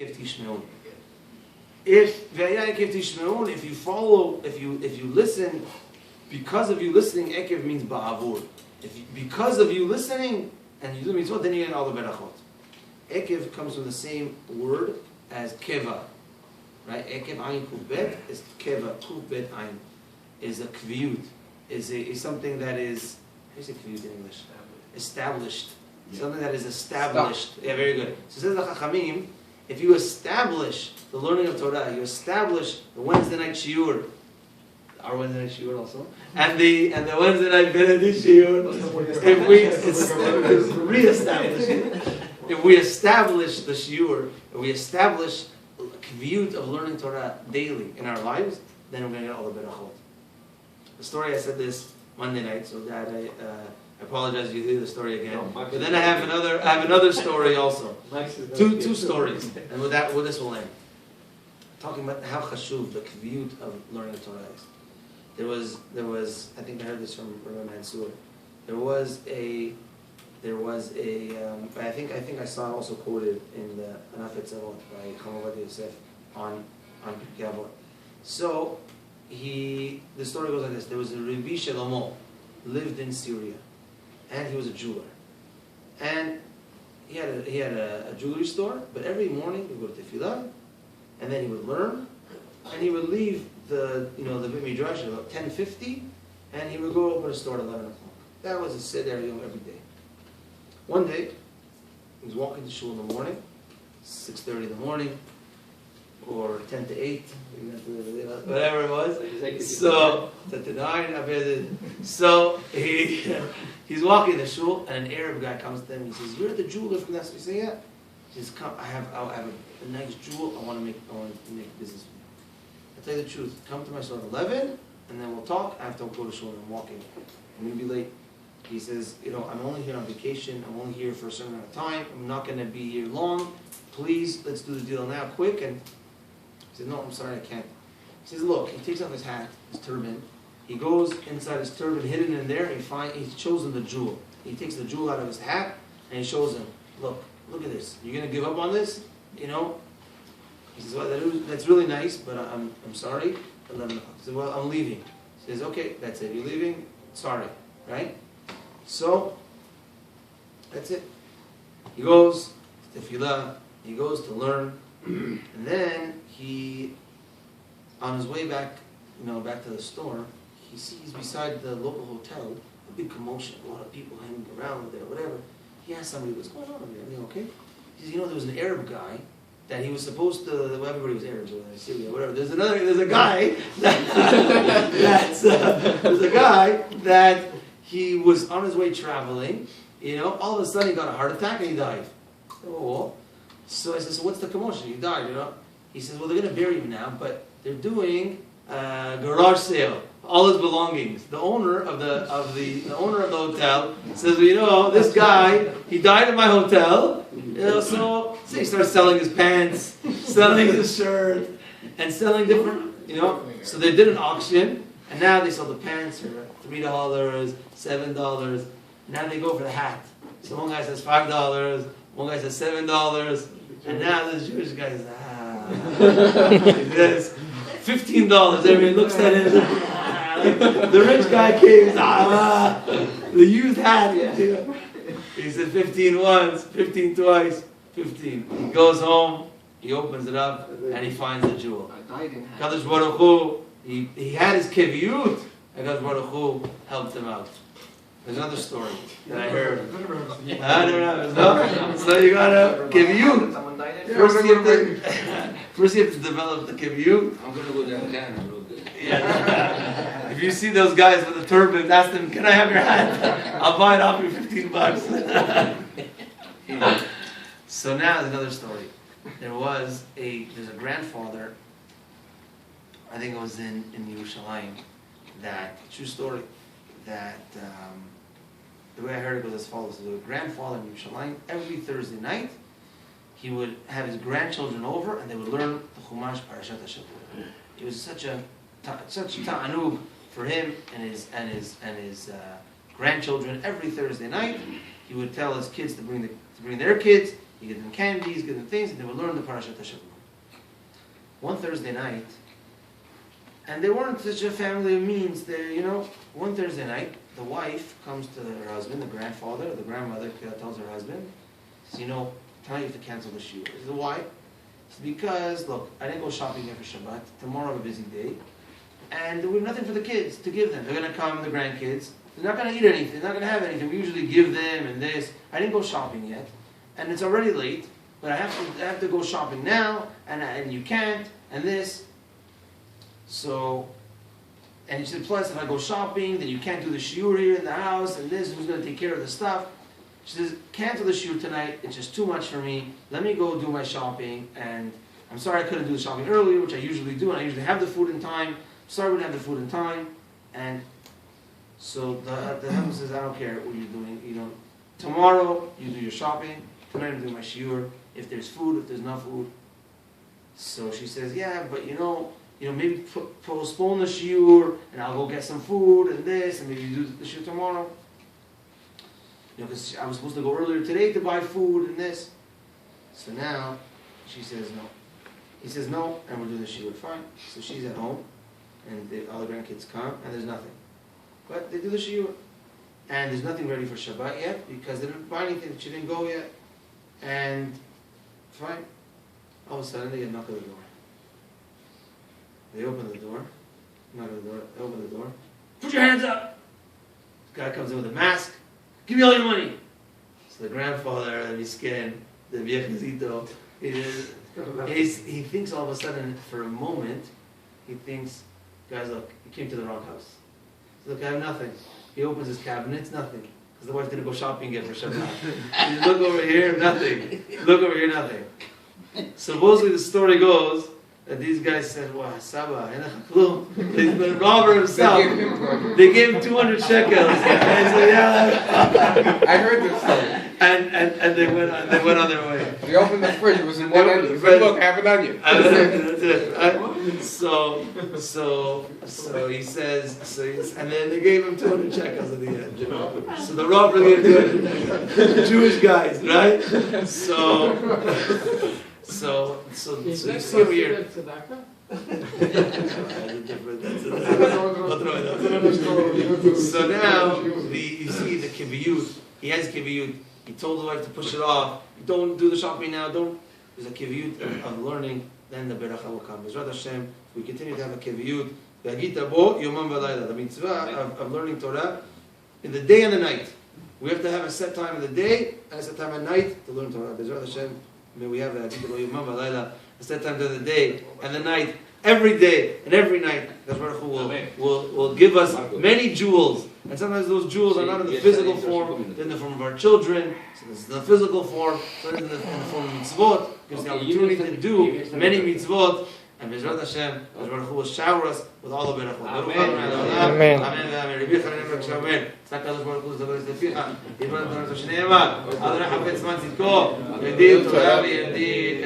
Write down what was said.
Ekev Tishmeun. If you follow, if you listen, because of you listening, Ekev means ba'avur. Because of you listening and you do mitzvot, then you get all the berachot. Ekev comes from the same word as keva, right? Ekev ayin kuf bet is keva. Kuf bet ayin is a kviyut, is something that is, how do you say kviyut in English? Established. Yeah. Something that is established. Stop. Yeah, very good. So says the Chachamim, if you establish the learning of Torah, you establish the Wednesday night shiur, our Wednesday night shiur also, and the Wednesday night Benedict shiur, if we re-establish it, if we establish the shiur, if we establish a kviyut of learning Torah daily in our lives, then we're going to get all the berachot. The story, I said this Monday night, so that I apologize if you hear the story again. But then I have another story also. Two stories, and with this will end. Talking about how chashuv, the kviyut of learning the Torah is. There was I think I heard this from Rabbi Messod. I think I saw it also quoted in the Anafet Zavot by Chamavat Yosef on Pirkei Avot. So the story goes like this: there was a Rabbi Shlomo, lived in Syria, and he was a jeweler, and he had a jewelry store. But every morning he would go to tefillah, and then he would learn, and he would leave the Beit Midrash at about 10:50, and he would go open a store at 11 o'clock. That was his seder every day. One day, he was walking to shul in the morning, 6:30 in the morning, or 10 to 8, whatever it was. So, 10 to 9, so he's walking to shul, and an Arab guy comes to him. He says, "You're the jeweler from that." He says, "Yeah." He says, "Come, I have a nice jewel. I want to make business with you. I'll tell you the truth. Come to my store at 11, and then we'll talk. I have to go to shul, and I'm walking. I'm going to be late." He says, "I'm only here on vacation. I'm only here for a certain amount of time. I'm not going to be here long. Please, let's do the deal now, quick." And he said, "No, I'm sorry, I can't." He says, "Look," he takes off his hat, his turban. He goes inside his turban, hidden in there, and he's chosen the jewel. He takes the jewel out of his hat, and he shows him, look at this. You're going to give up on this? He says, "Well, that's really nice, but I'm sorry." 11 o'clock. He says, "Well, I'm leaving." He says, "Okay, that's it. You're leaving? Sorry." Right? So, that's it. He goes to tefillah, he goes to learn, and then on his way back, back to the store, he sees beside the local hotel a big commotion, a lot of people hanging around there, whatever. He asks somebody, "What's going on over there? Everything okay?" He says, "There was an Arab guy that he was supposed to." Well, everybody was Arabs over there, Syria, whatever. There's a guy there's a guy that he was on his way traveling. All of a sudden he got a heart attack and he died. Oh. So I said, "So what's the commotion? He died, He says, "Well, they're going to bury him now, but they're doing garage sale, all his belongings." The owner of the hotel says, "Well, this guy, he died in my hotel. So he starts selling his pants, selling his shirt, and selling different, So they did an auction, and now they sell the pants for $3, $7. Now they go for the hat. So one guy says $5, one guy says $7, and now this Jewish guy says, this $15. Everybody looks at it. The rich guy came, the used hat. He said 15 once, 15 twice, 15. He goes home, he opens it up, and he finds the jewel. Kadosh Baruch Hu, he had his kiviyut, and Kadosh Baruch Hu helped him out. There's another story that I heard. I don't know. No? So you gotta kiviyut. First you have to develop the kiviyut. I'm gonna go downtown real good. Yeah. If you see those guys with the turbans, ask them, "Can I have your hat? I'll buy it off you $15." So now there's another story. There's a grandfather, I think it was in Yerushalayim, true story, that the way I heard it goes as follows. There was a grandfather in Yerushalayim. Every Thursday night, he would have his grandchildren over, and they would learn the Chumash Parashat. It was such ta'anug for him and his grandchildren. Every Thursday night, he would tell his kids to bring their kids. you give them candies, give them things, and they would learn the Parashat Hashavua. One Thursday night, and they weren't such a family of means. One Thursday night, the wife comes to her husband, the grandfather, or the grandmother tells her husband, says, tonight you have to cancel the shiur. He says, why? It's because, look, I didn't go shopping here for Shabbat. Tomorrow I have a busy day. And we have nothing for the kids to give them. They're going to come, the grandkids. They're not going to eat anything. They're not going to have anything. We usually give them and this. I didn't go shopping yet. And it's already late. But I have to go shopping now. And you can't. And this. So, and she said, plus if I go shopping, then you can't do the shiur here in the house. And this, who's going to take care of the stuff? She says, cancel the shiur tonight. It's just too much for me. Let me go do my shopping. And I'm sorry I couldn't do the shopping earlier, which I usually do. And I usually have the food in time. Sorry we didn't have the food in time. And so the husband says, I don't care what you're doing. Tomorrow you do your shopping. Tonight I'm doing my shiur. If there's food, if there's not food. So she says, yeah, but maybe postpone the shiur, and I'll go get some food and this, and maybe do the shiur tomorrow. Because I was supposed to go earlier today to buy food and this. So now she says no. He says no, and we're doing the shiur. Fine. So she's at home. And all the grandkids come, and there's nothing. But they do the shiur. And there's nothing ready for Shabbat yet, because they didn't buy anything, she didn't go yet. And, fine. All of a sudden, they get a knock at the door. They open the door, knock at the door, they open the door. Put your hands up! This guy comes in with a mask. Give me all your money! So the grandfather, the misken, the viejecito, he thinks all of a sudden, for a moment, he thinks, guys, look, you came to the wrong house. So look, I have nothing. He opens his cabinet, it's nothing. Because the wife didn't go shopping yet for Shabbat. He says, look over here, nothing. Look over here, nothing. Supposedly the story goes that these guys said, wow, Saba, he's been a robber himself. They gave him 200 shekels. And he said, yeah. I heard this story. And they went on their way. They opened the fridge, it was in one onion. He said, look, have an onion. That's it. So he says, and then they gave him 200 shekels at the end. So the robber gave 200 shekels. Jewish guys, right? So you see over here. So now you see the kiviyut. He has kiviyut. He told the wife to push it off. Don't do the shopping now. There's a kiviyut of learning. Then the beracha will come. Bezrat Hashem, we continue to have a kiviyut. The mitzvah of learning Torah in the day and the night. We have to have a set time in the day and a set time at night to learn Torah. Bezrat Hashem, may we have a set time during the day and the night, every day and every night. Baruch Hu will give us many jewels. And sometimes those jewels are not in the physical form, they're in the form of our children. So this is the physical form, so it's in the form of mitzvot. Gives the opportunity to do many mitzvot. And Bezrat Hashem, Baruch Hu will shower us with all the berachot. Amen. Amen. Rabbi Messod Azulay, שנאמר, אדוני חפץ זמן צדקו, ידיד תורה וידיד